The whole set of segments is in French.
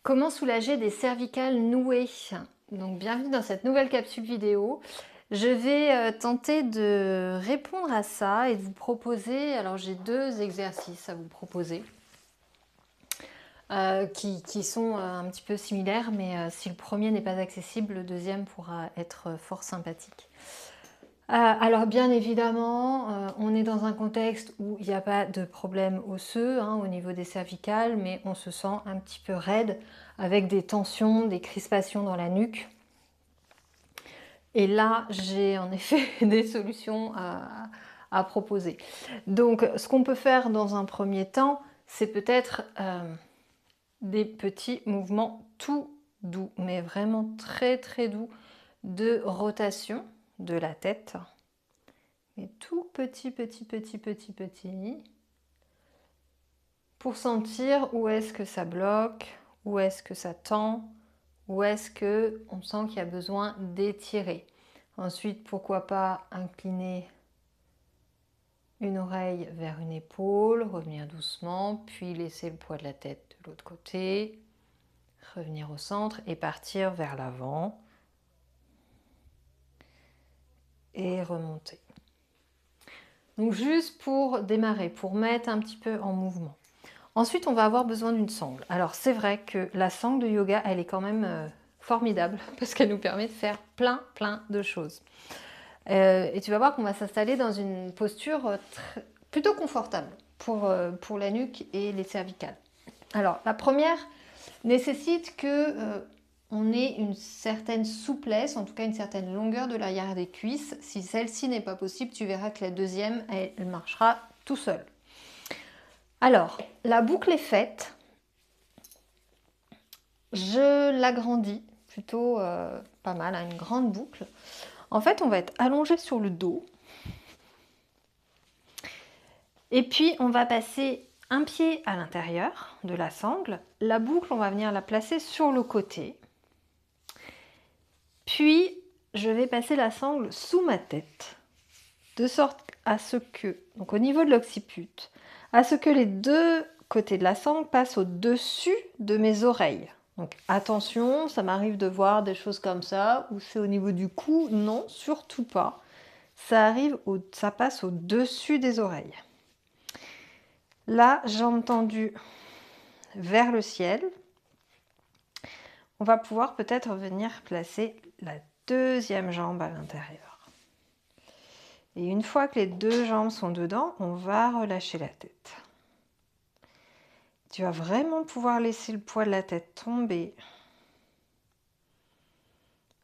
Comment soulager des cervicales nouées? Donc bienvenue dans cette nouvelle capsule vidéo. Je vais tenter de répondre à ça et de vous proposer, alors j'ai deux exercices à vous proposer qui sont un petit peu similaires, mais si le premier n'est pas accessible, le deuxième pourra être fort sympathique. Alors bien évidemment, on est dans un contexte où il n'y a pas de problème osseux au niveau des cervicales, mais on se sent un petit peu raide avec des tensions, des crispations dans la nuque. Et là, j'ai en effet des solutions à proposer. Donc ce qu'on peut faire dans un premier temps, c'est peut-être des petits mouvements tout doux, mais vraiment très très doux, de rotation de la tête. Et tout petit, pour sentir où est-ce que ça bloque, où est-ce que ça tend, où est-ce que on sent qu'il y a besoin d'étirer. Ensuite, pourquoi pas incliner une oreille vers une épaule, revenir doucement, puis laisser le poids de la tête de l'autre côté, revenir au centre et partir vers l'avant et remonter. Donc juste pour démarrer, pour mettre un petit peu en mouvement. Ensuite, on va avoir besoin d'une sangle. Alors c'est vrai que la sangle de yoga, elle est quand même formidable parce qu'elle nous permet de faire plein de choses. Et tu vas voir qu'on va s'installer dans une posture plutôt confortable pour la nuque et les cervicales. Alors la première nécessite que on ait une certaine souplesse, en tout cas une certaine longueur de l'arrière des cuisses. Si celle-ci n'est pas possible, tu verras que la deuxième, elle marchera tout seul. Alors, la boucle est faite. Je l'agrandis plutôt pas mal, une grande boucle. En fait, on va être allongé sur le dos. Et puis, on va passer un pied à l'intérieur de la sangle. La boucle, on va venir la placer sur le côté. Puis, je vais passer la sangle sous ma tête, de sorte à ce que, donc au niveau de l'occiput, à ce que les deux côtés de la sangle passent au-dessus de mes oreilles. Donc attention, ça m'arrive de voir des choses comme ça, où c'est au niveau du cou. Non, surtout pas. Ça passe au-dessus des oreilles. Là, jambes tendues vers le ciel. On va pouvoir peut-être venir placer la deuxième jambe à l'intérieur. Et une fois que les deux jambes sont dedans, on va relâcher la tête. Tu vas vraiment pouvoir laisser le poids de la tête tomber.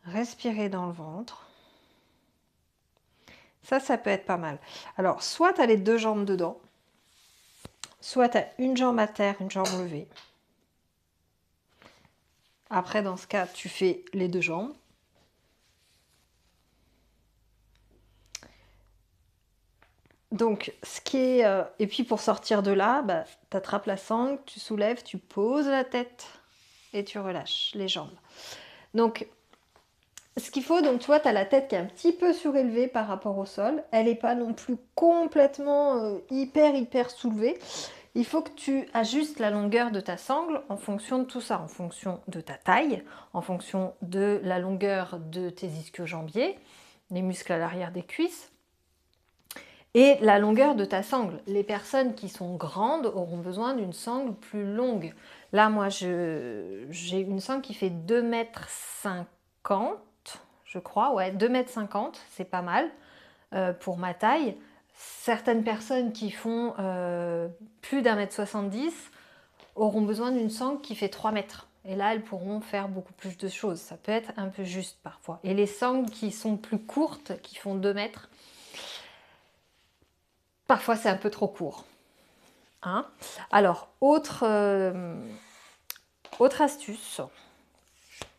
Respirer dans le ventre. Ça peut être pas mal. Alors, soit tu as les deux jambes dedans, soit tu as une jambe à terre, une jambe levée. Après, dans ce cas, tu fais les deux jambes. Donc, et puis pour sortir de là, tu attrapes la sangle, tu soulèves, tu poses la tête et tu relâches les jambes. Donc, ce qu'il faut, donc tu vois, tu as la tête qui est un petit peu surélevée par rapport au sol. Elle n'est pas non plus complètement hyper soulevée. Il faut que tu ajustes la longueur de ta sangle en fonction de tout ça, en fonction de ta taille, en fonction de la longueur de tes ischio-jambiers, les muscles à l'arrière des cuisses, et la longueur de ta sangle. Les personnes qui sont grandes auront besoin d'une sangle plus longue. Là, moi, j'ai une sangle qui fait 2,50 m, je crois. Ouais, 2,50 m, c'est pas mal pour ma taille. Certaines personnes qui font plus d'1,70 m auront besoin d'une sangle qui fait 3 mètres. Et là, elles pourront faire beaucoup plus de choses. Ça peut être un peu juste parfois. Et les sangles qui sont plus courtes, qui font 2 mètres, parfois c'est un peu trop court. Alors, autre astuce,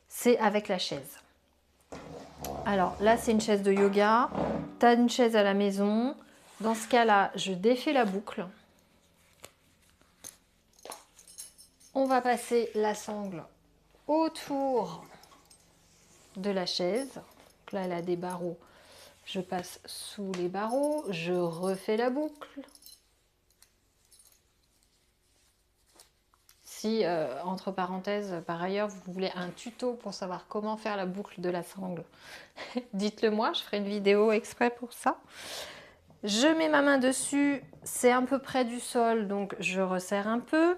c'est avec la chaise. Alors là, c'est une chaise de yoga. Tu as une chaise à la maison. Dans ce cas-là, je défais la boucle. On va passer la sangle autour de la chaise. Donc là, elle a des barreaux. Je passe sous les barreaux. Je refais la boucle. Si, entre parenthèses, par ailleurs, vous voulez un tuto pour savoir comment faire la boucle de la sangle, dites-le moi, je ferai une vidéo exprès pour ça. Je mets ma main dessus, c'est un peu près du sol, donc je resserre un peu.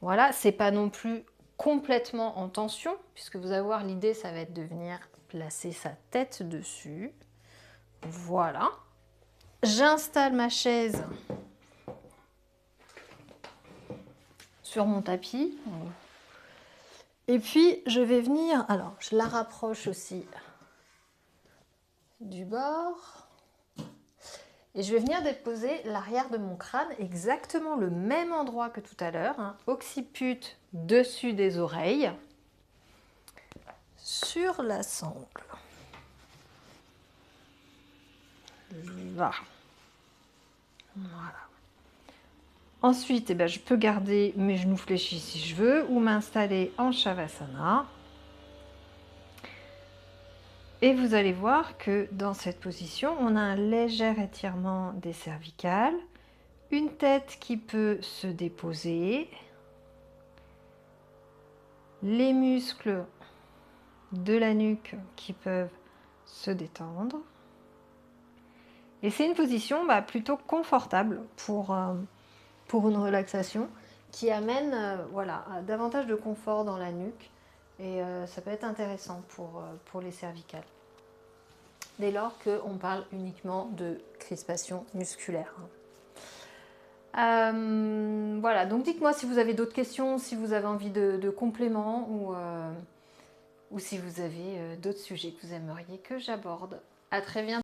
Voilà, c'est pas non plus complètement en tension, puisque vous allez voir, l'idée, ça va être de venir placer sa tête dessus. Voilà. J'installe ma chaise sur mon tapis. Et puis, je vais venir... Alors, je la rapproche aussi du bord. Et je vais venir déposer l'arrière de mon crâne, exactement le même endroit que tout à l'heure, hein, occiput dessus des oreilles, sur la sangle. Là. Voilà. Ensuite, eh ben, je peux garder mes genoux fléchis si je veux, ou m'installer en Shavasana. Et vous allez voir que dans cette position, on a un léger étirement des cervicales, une tête qui peut se déposer, les muscles de la nuque qui peuvent se détendre. Et c'est une position plutôt confortable pour une relaxation qui amène voilà, davantage de confort dans la nuque. Et ça peut être intéressant pour les cervicales. Dès lors qu'on parle uniquement de crispation musculaire. Voilà, donc dites-moi si vous avez d'autres questions, si vous avez envie de compléments ou si vous avez d'autres sujets que vous aimeriez que j'aborde. À très bientôt.